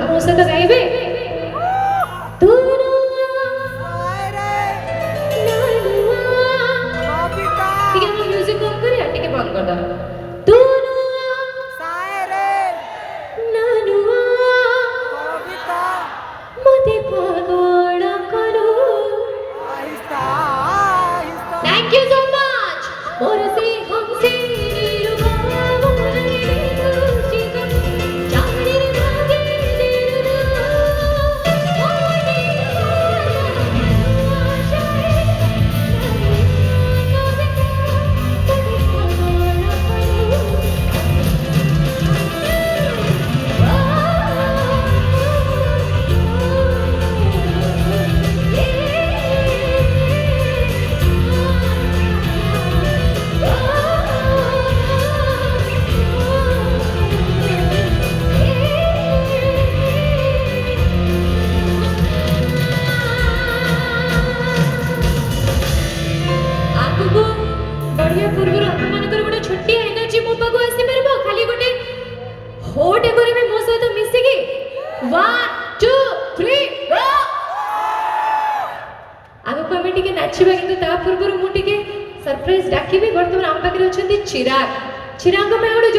ମୋ ସହିତ ଗାଇବେ ତୁ ଟିକେ ଆମ ମ୍ୟୁଜିକ୍ କମ୍ କରିବା ଟିକେ ବନ୍ଦ କରିଦେବା ତୁ ମତେ ପାଗଳ କରୁ Thank you so much. More se humse बढ़िया पूर्व आपनकर गोटे छोटी एनर्जी मो पागो आसी परबो खाली गोटे होट एगोरे में मो सहित मिसी की 1 2 3 गो आगो को हमें टिके नाचिबा किंतु ता पूर्व मु टिके सरप्राइज डाकिबी वर्तमान हम पाखरे अछंती चिराग चिराग में गोटे